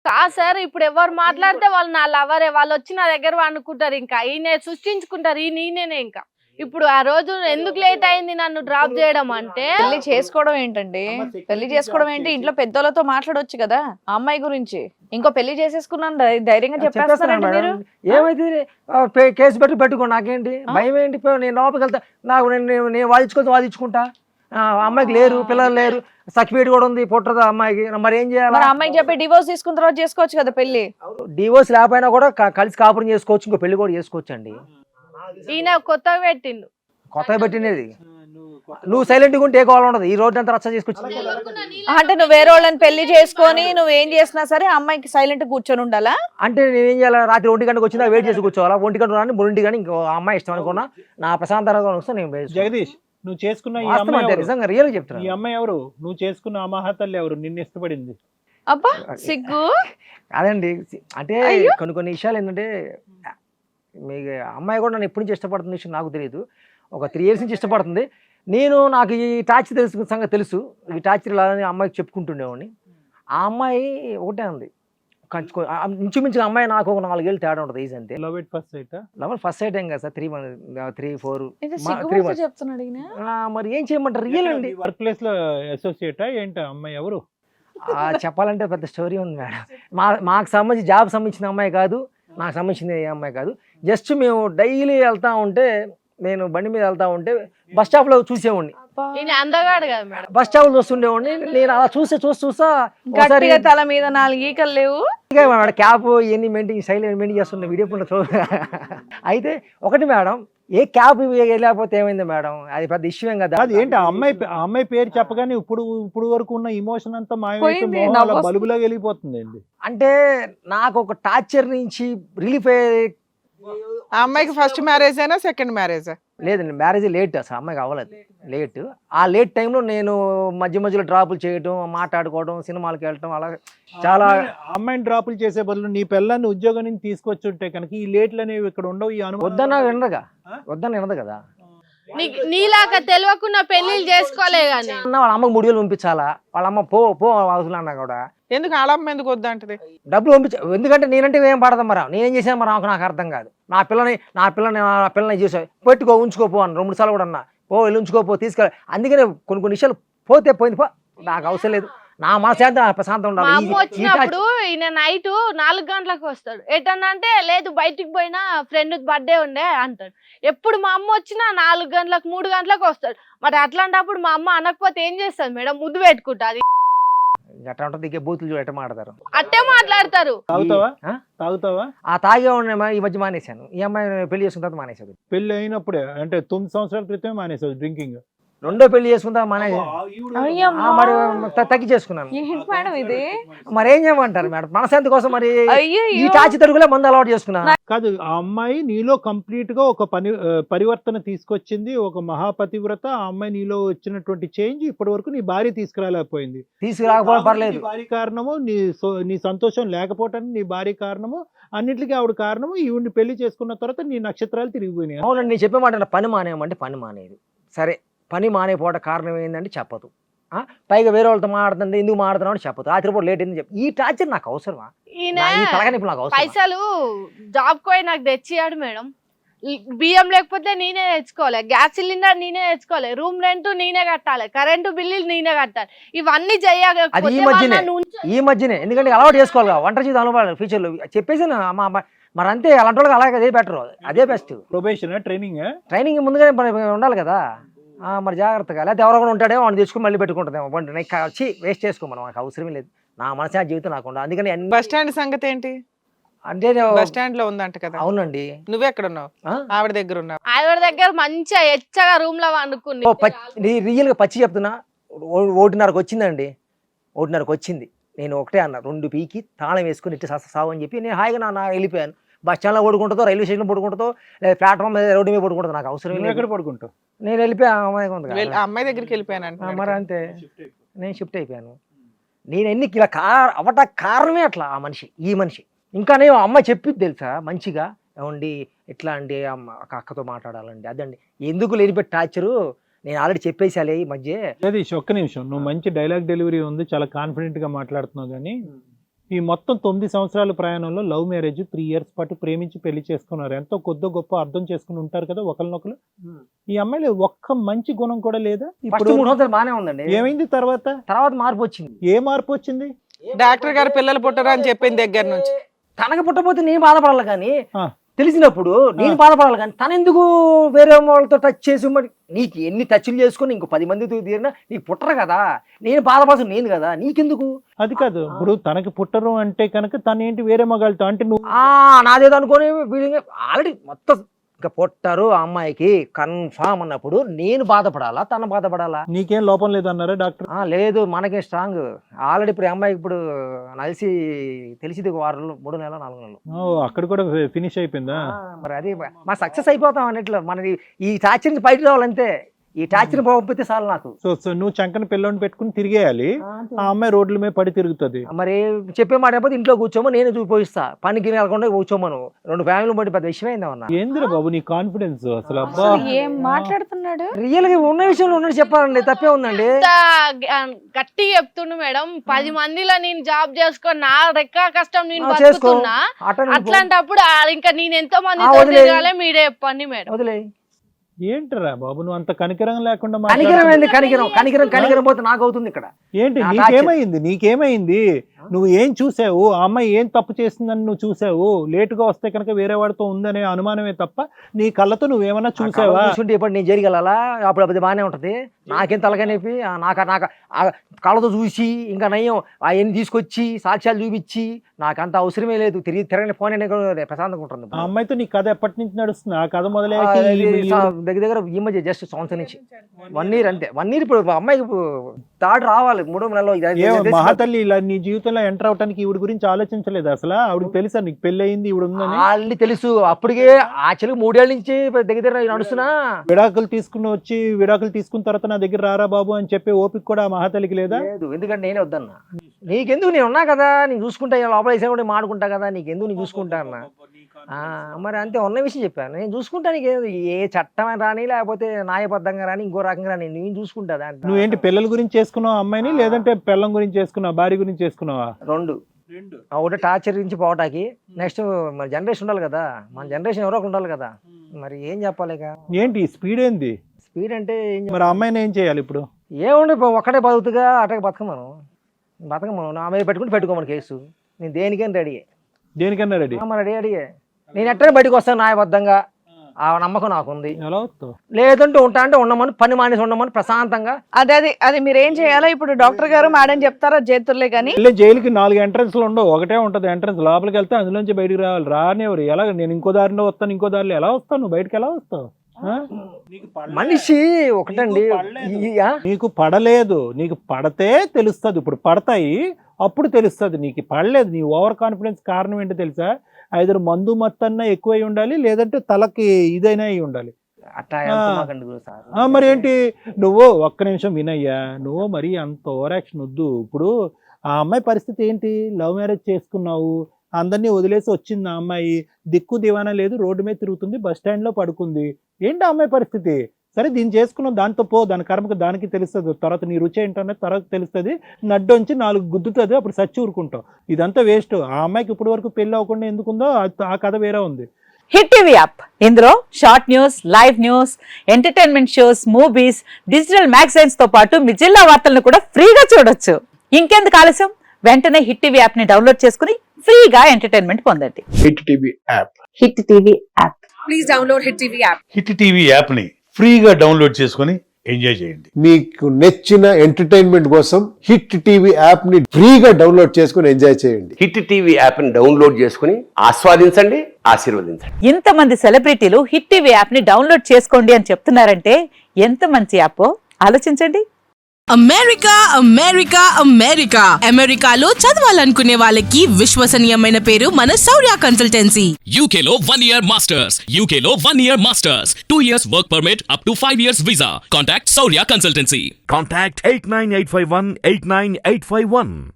కాదు సార్, ఇప్పుడు ఎవరు మాట్లాడితే వాళ్ళు నా లవరే, వాళ్ళు వచ్చి నా దగ్గర అనుకుంటారు, ఇంకా ఈయన సృష్టించుకుంటారు, ఈయననే ఇంకా. ఇప్పుడు ఆ రోజు ఎందుకు లేట్ అయింది నన్ను డ్రాప్ చేయడం అంటే, పెళ్లి చేసుకోవడం ఏంటండి? పెళ్లి చేసుకోవడం ఏంటి? ఇంట్లో పెద్దోళ్ళతో మాట్లాడొచ్చు కదా ఆ అమ్మాయి గురించి. ఇంకో పెళ్లి చేసేసుకున్నాను ధైర్యంగా చెప్పేస్తానండి మీరు. ఏమైతే కేసు పెట్టుకో, నాకేంటి భయం ఏంటి? నేను లోపలికి వెళ్తా, నాకు నేను వాదించుకుంటా. అమ్మాయికి లేరు, పిల్లలు లేరు, సర్టిఫికేట్ కూడా ఉంది పుట్టదు అమ్మాయికి, మరి ఏం చేయాలి? మరి అమ్మాయికి చెప్పి డివోర్స్ తీసుకున్న తర్వాత చేసుకోవచ్చు కదా పెళ్లి. డివోర్స్ లేకపోయినా కూడా కలిసి కాపురం చేసుకోవచ్చు, ఇంకో పెళ్లి కూడా చేసుకోవచ్చు అండి. ఈయన కొత్తగా పెట్టిండు. కొత్తగా పెట్టినది నువ్వు సైలెంట్గా ఉంటే ఏ కావాలి ఉండదు, ఈ రోజు అంతా రచ్చ చేసుకొచ్చి. అంటే నువ్వు వేరే వాళ్ళని పెళ్లి చేసుకొని నువ్వు ఏం చేసినా సరే అమ్మాయికి సైలెంట్ కూర్చొని ఉండాలా? అంటే నేనేం చేయాలి? రాత్రి 1 గంటకు వచ్చిందా వెయిట్ చేసి కూర్చోవాలా? 1 గంట రాని 3 కానీ ఇంకో అమ్మాయి ఇష్టం అనుకున్నా, నా ప్రశాంతంగా వస్తే నేను జగదీష్, నువ్వు చేసుకున్న ఈ వాస్తవం అమ్మాయి అంటే ఎవరు? నిజంగా రియల్ చెప్తున్నా. ఈ అమ్మాయి ఎవరు? నువ్వు చేసుకున్న ఆ మహాతల్లి ఎవరు? నిన్ను ఇష్టపడింది? అబ్బా సిగ్గు. అదండి, అంటే అయ్యో. కొన్ని విషయాలు ఏంటంటే, మీకు అమ్మాయి కూడా నన్ను ఎప్పటి నుంచి ఇష్టపడుతున్న విషయం నాకు తెలియదు. ఒక 3 years నుంచి ఇష్టపడుతుంది. నాకు ఈ టార్చర్ సంగతి తెలుసు, ఈ టార్చర్ ఇలా అని అమ్మాయికి చెప్పుకుంటుండేవాడిని. ఆ అమ్మాయి ఒకటే ఉంది, ఇంచుమించు అమ్మాయి నాకు ఒక 4 ఏళ్ళు తేడా ఉంటుంది ఏజ్ అంతే. Love at first sight? Love first sight ఏం కదా సార్, 3 months 3-4 ఇది సిగ్గు చెప్తున్నాడు ఈయన. మరి ఏం చేయమంటారు? రియల్ అండి. వర్క్ ప్లేస్ లో అసోసియేటా ఏంటి అమ్మాయి ఎవరు? చెప్పాలంటే పెద్ద స్టోరీ ఉంది మేడం. మాకు సంబంధించి జాబ్ సంబంధించిన అమ్మాయి కాదు, నాకు సంబంధించిన ఏ అమ్మాయి కాదు. జస్ట్ మేము డైలీ వెళ్తా ఉంటే, నేను బండి మీద వెళ్తా ఉంటే బస్ స్టాప్ లో చూసేవాడిని. ఈయన అందగాడు కదా మేడం. బస్ స్టాప్ లో చూస్తుండేవాడిని. నేను అలా చూసా గట్టిగా తల మీద 4 ఈకలు లేవు, క్యాప్ ఇవన్నీ మెయింటైన్ స్టైల్ మెయింటైన్ చేస్తున్న వీడియో అయితే ఒకటి మేడం, ఏ క్యాప్ లేకపోతే ఏమైంది మేడం? అది పెద్ద ఇష్యూ ఏం కదా. అది ఏంటి ఆ అమ్మాయి పేరు చెప్పగానే ఇప్పుడు వరకు ఉన్న ఇమోషన్ అంతా పోయింది, మాయమైతే నవ్వొస్తుంది. బలుబులాగా వెళ్ళిపోతుంది అండి. అంటే నాకు ఒక టార్చర్ నుంచి రిలీఫ్ ఆ అమ్మాయికి ఫస్ట్ మ్యారేజ్ అయినా సెకండ్ మ్యారేజ్? లేదండి, మ్యారేజ్ లేట్, అసలు అమ్మాయికి అవ్వలేదు, లేట్. ఆ లేట్ టైంలో నేను మధ్యలో డ్రాపులు చేయడం, మాట్లాడుకోవడం, సినిమాలకు వెళ్ళటం, అలా చాలా. అమ్మాయిని డ్రాపులు చేసే బదులు నీ పిల్లల్ని ఉద్యోగం నుంచి తీసుకొచ్చి ఉంటే కనుక ఈ లేట్లు అనేవి ఇక్కడ ఉండవు. ఈ వద్దన్నా వినదు కదా. నీలాగా తెలియకుండా పెళ్లిళ్ళు చేసుకోలే గాని వాళ్ళ అమ్మకి 3 వేలు పంపించాలా? వాళ్ళ అమ్మ పో అవసరం అన్నా కూడా ఎందుకు ఆడమ్మ ఎందుకు వద్దంటది? డబ్బులు ఎందుకంటే నేనంటే ఏం పడదాం మరి, నేనేం చేశాను మరి, నాకు అర్థం కాదు. నా పిల్లని చేసా, పెట్టుకో ఉంచుకోపో అని 2 సార్లు కూడా అన్నా, వెళ్ళి ఉంచుకోపో, తీసుకెళ్ళి. అందుకనే కొన్ని విషయాలు పోయింది నాకు అవసరం లేదు, నా మనశాంతి ప్రశాంతం మా అమ్మ ఉండాలి. వచ్చినప్పుడు ఈయన నైట్ 4 గంటలకు వస్తాడు. ఎటన్నా అంటే లేదు బయటికి పోయినా ఫ్రెండ్ బర్త్డే ఉండే అంటాడు. ఎప్పుడు మా అమ్మ వచ్చినా 4 గంటలకు 3 గంటలకు వస్తాడు. మరి అట్లాంటప్పుడు మా అమ్మ అనకపోతే ఏం చేస్తుంది మేడం? ముద్దు పెట్టుకుంటారు. ఎట్లా ఉంటుంది దిగే బూతులు చూడ ఎట్లా మాట్లాడతారు, అట్టే మాట్లాడతారు. తాగుతావా? ఆ తాగే ఉన్న ఈ మధ్య మానేశాను. ఈ అమ్మాయి పెళ్లి చేసుకున్న తర్వాత మానేశాను. పెళ్లి అయినప్పుడే అంటే 9 సంవత్సరాల క్రితమే మానేసావు డ్రింకింగ్? రెండో పెళ్లి చేసుకుంటా మానేశాను. మరి తగ్గి చేసుకున్నాను. ఏంటి మేడం ఇది? మరి ఏం చేయమంటారు మేడం? మనశాంతి కోసం మరి ఈ అయ్యో టాచి తరుగులే మందు అలవాటు చేసుకున్నా. కాదు, ఆ అమ్మాయి నీలో కంప్లీట్ గా ఒక పరివర్తన తీసుకొచ్చింది, ఒక మహాపతివ్రత. ఆ అమ్మాయి నీలో వచ్చినటువంటి చేంజ్ ఇప్పటి వరకు నీ భార్య తీసుకురాలేకపోయింది. తీసుకురాకపోవడం పర్లేదు. నీ భార్య కారణము, నీ సంతోషం లేకపోవటానికి నీ భార్య కారణము, అన్నిటికీ ఆవిడ కారణము. ఈవిడ్ని పెళ్లి చేసుకున్న తర్వాత నీ నక్షత్రాలు తిరిగిపోయినాయి. అవునండి, నేను చెప్పే మాట పని మానేయమంటే పని మానేది. సరే, పని మానేపోవడం కారణం ఏంటంటే చెప్పదు. పైగా వేరే వాళ్ళతో మాట్లాడుతుంది, ఎందుకు మాట్లాడుతున్నావు అని చెప్పదు. రాత్రిపూట లేట్ అయింది చెప్పి. ఈ టార్చర్ నాకు అవసరమా? పైసలు జాబ్ పోయి నాకు తెచ్చియాడు మేడం. బియ్యం లేకపోతే నేనే తెచ్చుకోవాలి, గ్యాస్ సిలిండర్ నేనే తెచ్చుకోవాలి, రూమ్ రెంట్ నేనే కట్టాలి, కరెంటు బిల్లులు నేనే కట్టాలి. ఇవన్నీ అది ఈ మధ్యనే ఎందుకంటే అలవాటు చేసుకోవాలి, వంట చేసి అలవాటు ఫ్యూచర్ లో చెప్పేసి మరి అంతే. అలాంటి వాళ్ళకి అలాగే అదే బెటర్, అదే బెస్ట్. ప్రొబేషన్ ట్రైనింగ్ ముందుగానే ఉండాలి కదా. మరి జాగ్రత్తగా, లేకపోతే ఎవరో కూడా ఉంటాడేమో వాడిని తెచ్చుకుని మళ్ళీ పెట్టుకుంటుందేమో బండి. నాకు వచ్చి వేస్ట్ చేసుకోమని నాకు అవసరమే లేదు. నా మనసా జీవితం నాకు ఉండదు. అందుకని బస్ స్టాండ్ సంగతి ఏంటి? అంటే బస్ స్టాండ్ లో ఉందంట కదా? అవునండి. నువ్వు ఎక్కడ ఉన్నావు? ఆవిడ దగ్గర ఉన్నావు? ఆవిడ దగ్గర మంచిగా ఎచ్చగా రూమ్ లో వండుకుంది. రియల్ గా పచ్చి చెప్తున్నా, 1:30కి వచ్చిందండి. 1:30కి వచ్చింది. నేను ఒకటే అన్నా, 2 పీకి తాళం వేసుకుని ఇట్టి సావు అని చెప్పి నేను హాయిగా వెళ్ళిపోయాను. బస్ స్టాండ్లో పడుకుంటుందో, రైల్వే స్టేషన్లో పడుకుంటుందో, లేదా ప్లాట్ఫామ్ మీద రోడ్డు మీద పడుకుంటుందో నాకు అవసరం. ఎక్కడ పడుకుంటావు? నేను వెళ్ళిపోయా అమ్మాయి దగ్గరికి వెళ్ళిపోయాను. మరి అంతే, నేను షిఫ్ట్ అయిపోయాను. నేను ఇలా అవ్వట కారణమే అట్లా ఆ మనిషి, ఈ మనిషి. ఇంకా నేను అమ్మ చెప్పిద్ది తెలుసా మంచిగా, ఏమండి ఎట్లా అండి అక్కతో మాట్లాడాలండి, అదండి ఎందుకు లేనిపెట్టి టార్చరు. నేను ఆల్రెడీ చెప్పేసాలే ఈ మధ్య. ఒక్క నిమిషం, నువ్వు మంచి డైలాగ్ డెలివరీ ఉంది, చాలా కాన్ఫిడెంట్ గా మాట్లాడుతున్నావు. కానీ ఈ మొత్తం 9 సంవత్సరాల ప్రయాణంలో లవ్ మ్యారేజ్ 3 years పాటు ప్రేమించి పెళ్లి చేసుకున్నారు. ఎంతో కొద్ది గొప్ప అర్థం చేసుకుని ఉంటారు కదా ఒకరినొకరు. ఈ అమ్మాయిలో ఒక్క మంచి గుణం కూడా లేదా? ఇప్పుడు 3 సంవత్సరాలు బాగానే ఉందండి. ఏమైంది తర్వాత మార్పు వచ్చింది. ఏ మార్పు వచ్చింది? డాక్టర్ గారు పిల్లలు పుట్టరు అని చెప్పిన దగ్గర నుంచి తనకు పుట్టపోతే నేను బాధపడాలి కానీ, ఆ. తెలిసినప్పుడు నేను బాధపడాలి కానీ, తను ఎందుకు వేరే వాళ్ళతో టచ్ చేసి మరి నీకు ఎన్ని టచ్లు చేసుకుని ఇంకో 10 మందితో తీరినా నీకు పుట్టరు కదా, నేను బాధపడాల్సిన నేను కదా, నీకెందుకు? అది కాదు, ఇప్పుడు తనకి పుట్టరు అంటే కనుక తను ఏంటి వేరే మగాళ్ళతో అంటే నువ్వు నాదేదో అనుకోని ఆల్రెడీ మొత్తం ఇంకా పుట్టారు ఆ అమ్మాయికి కన్ఫామ్ అన్నప్పుడు నేను బాధపడాలా తను బాధపడాలా? నీకేం లోపం లేదన్నారా డాక్టర్? లేదు, మనకే స్ట్రాంగ్. ఆల్రెడీ ఇప్పుడు అమ్మాయికి ఇప్పుడు నలిసి తెలిసింది 6 నెలలు 3 నెలలు 4 నెలలు. అక్కడ కూడా ఫినిష్ అయిపోయిందా? మరి అది మా సక్సెస్ అయిపోతాం అన్నట్లు. మనది ఈ టార్చర్ నుంచి బయటకు రావాలంతే. ఈ టార్చర్ పంపితే చాలు నాకు. సో నువ్వు చంకన పిల్లని పెట్టుకుని తిరిగేయాలి, ఆ అమ్మాయి రోడ్ల మీద పడి తిరుగుతుంది. మరి చెప్పే మాట అయిపోతే ఇంట్లో కూర్చోమో నేనే చూపిస్తా, పనికి వెళ్ళకుండా కూర్చోమను. 2 ఫ్యామిలీ బట్టి పెద్ద విషయం అయిందా? ఏందిరా బాబు నీ కాన్ఫిడెన్స్ అసలు? అబ్బా ఏం మాట్లాడుతున్నాడు? రియల్ గా ఉన్న విషయంలో ఉన్నది చెప్పాలండి, తప్పే ఉందండి. గట్టి చెప్తుండు మేడం. 10 మందిలో నేను జాబ్ చేసుకొని నా రెక్క కష్టం నేను చేసుకో. బతుకుతున్నా. అట్లాంటప్పుడు ఇంకా నేను ఎంతో మంది తిరగాలి, మీరే చెప్పండి మేడం. వదిలే. ఏంటరా బాబు నువ్వు అంత కనికరం లేకుండా కనికరం పోతే నాకు అవుతుంది ఇక్కడ. ఏంటి నీకేమైంది? నువ్వు ఏం చూసావు? ఆ అమ్మాయి ఏం తప్పు చేసిందని నువ్వు చూసావు? లేటుగా వస్తే కనుక వేరే వాడితో ఉందనే అనుమానమే తప్ప నీ కళ్ళతో నువ్వేమన్నా చూసావా? చూసుకుంటే ఇప్పుడు నేను జరిగెళ్ళాలా? అప్పుడు అది బాగానే ఉంటది. నాకేం తలకనేపి నాకు కళ్ళతో చూసి ఇంకా నయ్యం అవన్నీ తీసుకొచ్చి సాక్ష్యాలు చూపించి నాకంత అవసరమే లేదు. తిరగని ఫోన్ అనే ప్రశాంతంగా ఉంటుంది. ఆ అమ్మాయితో నీ కథ ఎప్పటి నుంచి నడుస్తుంది? ఆ కథ మొదలై దగ్గర ఈ మధ్య జస్ట్ సంవత్సరం నుంచి 1 year అంతే. 1 year ఇప్పుడు అమ్మాయికి థర్డ్ రావాలి 3 నెలలు. మహాతల్లి ఇలా నీ జీవితంలో ఎంటర్ అవడానికి ఈవిడ గురించి ఆలోచించలేదు అసలు? ఆవిడకి తెలుసా నీకు పెళ్లి అయింది ఈవిడ ఉందని? ఆల్రెడీ తెలుసు. అప్పటికే ఆ చెలుగు 3 ఏళ్ళ నుంచి దగ్గర నడుస్తున్నా. విడాకులు తీసుకున్న తర్వాత నా దగ్గర రారా బాబు అని చెప్పే ఓపిక కూడా ఆ మహాతల్లికి లేదా? లేదు, ఎందుకంటే నేనే వద్దన్నా. నీకెందుకు, నేను ఉన్నా కదా, నేను చూసుకుంటా. లోపల వేసా కూడా మాడుకుంటా కదా, నీకెందుకు, నేను చూసుకుంటా అన్నా. మరి అంతే, ఉన్న విషయం చెప్పాను. నేను చూసుకుంటా. నీకు ఏ చట్టం రాని లేకపోతే న్యాయబద్ధంగా రాని ఇంకో రకంగా రాని నేను చూసుకుంటా. నువ్వేంటి పిల్లల గురించి చేసుకున్నావు అమ్మాయిని, లేదంటే పిల్లం గురించి చేసుకున్నావా, భార్య గురించి చేసుకున్నావా? 2. ఒకటి టార్చర్ నుంచి పోవటానికి, నెక్స్ట్ మరి జనరేషన్ ఉండాలి కదా, మన జనరేషన్ ఎవరో ఉండాలి కదా. మరి ఏం చెప్పాలి? ఏంటి స్పీడ్ ఏంది? స్పీడ్ అంటే మరి అమ్మాయిని ఏం చేయాలి ఇప్పుడు? ఏముండే, ఒక్కడే బతుకుగా అటక బతకమను. నా మీద పెట్టుకోమని కేసు. నేను దేనికైనా రెడీ. దేనికన్నా రెడీ? రెడీ. నేను ఎట్లా బయటకు వస్తాను న్యాయబద్ధంగా, ఆ నమ్మకం నాకుంది. ఎలా వస్తావు? లేదంటే ఉంటా అంటే ఉండమని, పని మానేసి ఉండమని ప్రశాంతంగా. అది మీరు ఏం చేయాలో ఇప్పుడు డాక్టర్ గారు మేడం చెప్తారా? చేతుర్లే కానీ జైలుకి 4 ఎంట్రన్స్లు ఉండవు, ఒకటే ఉంటది ఎంట్రన్స్. లోపలికి వెళ్తే అందులోంచి బయటకు రావాలి. రానివ్వరు. ఎలా? నేను ఇంకో దారిలో వస్తాను, ఇంకో దారిలో ఎలా వస్తావు? నువ్వు బయటకు ఎలా వస్తావు? మనిషి ఒకటండి, నీకు పడలేదు, నీకు పడితే తెలుస్తుంది. ఇప్పుడు పడతాయి, అప్పుడు తెలుస్తుంది. నీకు పడలేదు. నీ ఓవర్ కాన్ఫిడెన్స్ కారణం ఏంటో తెలుసా? ఐదర్ మందు మత్తన్నా ఎక్కువై ఉండాలి, లేదంటే తలకి ఇదైనా అయి ఉండాలి. మరి ఏంటి నువ్వు? ఒక్క నిమిషం వినయ్యా, నువ్వు మరి అంత ఓవర్ యాక్షన్ వద్దు. ఇప్పుడు ఆ అమ్మాయి పరిస్థితి ఏంటి? లవ్ మ్యారేజ్ చేసుకున్నావు, అందరినీ వదిలేసి వచ్చింది ఆ అమ్మాయి. దిక్కు దివానా లేదు, రోడ్డు మీద తిరుగుతుంది, బస్ స్టాండ్ లో పడుకుంది. ఏంటి ఆ అమ్మాయి పరిస్థితి? సరే దీన్ని చేసుకున్నావు, దాంతో పో, దాని కర్మకు దానికి తెలుస్తుంది. తర్వాత నీ రుచి ఏంటనే తర్వాత తెలుస్తుంది. నడ్డొంచి 4 గుద్దుతుంది, అప్పుడు సచ్చి ఊరుకుంటావు. ఇదంతా వేస్ట్. ఆ అమ్మాయికి ఇప్పటి వరకు పెళ్లి అవ్వకుండా ఎందుకుందో ఆ కథ వేరే ఉంది. హిట్ టీవీ యాప్, ఇందులో short news, live news, entertainment shows, movies, digital magazines తో పాటు మీ జిల్లా వార్తలను కూడా ఫ్రీగా చూడొచ్చు. ఇంకెందుకు ఆలస్యం? వెంటనే హిట్ టీవీ యాప్ ని డౌన్లోడ్ చేసుకుని ఫ్రీగా ఎంటర్టైన్మెంట్ పొందండి. Hit TV app. Hit TV app. Please download hit TV app. Hit TV app ని ఫ్రీగా డౌన్లోడ్ చేసుకుని ఎంజాయ్ చేయండి. మీకు నచ్చిన ఎంటర్టైన్మెంట్ కోసం హిట్ టీవీ యాప్ ని ఫ్రీగా డౌన్లోడ్ చేసుకుని ఎంజాయ్ చేయండి. హిట్ టీవీ యాప్ ని డౌన్లోడ్ చేసుకుని ఆస్వాదించండి, ఆశీర్వదించండి. ఇంతమంది సెలబ్రిటీలు హిట్ టీవీ యాప్ ని డౌన్లోడ్ చేసుకోండి అని చెప్తున్నారంటే ఎంత మంచి యాప్ ఆలోచించండి. అమెరికా అమెరికా అమెరికా అమెరికాలో చదవాలనుకునే వాళ్ళకి విశ్వసనీయమైన పేరు మన శౌర్య కన్సల్టెన్సీ. UK లో 1 year masters. UK లో 1 year masters. 2 years work permit up to 5 years visa. Contact Saurya Consultancy. Contact 89851 89851.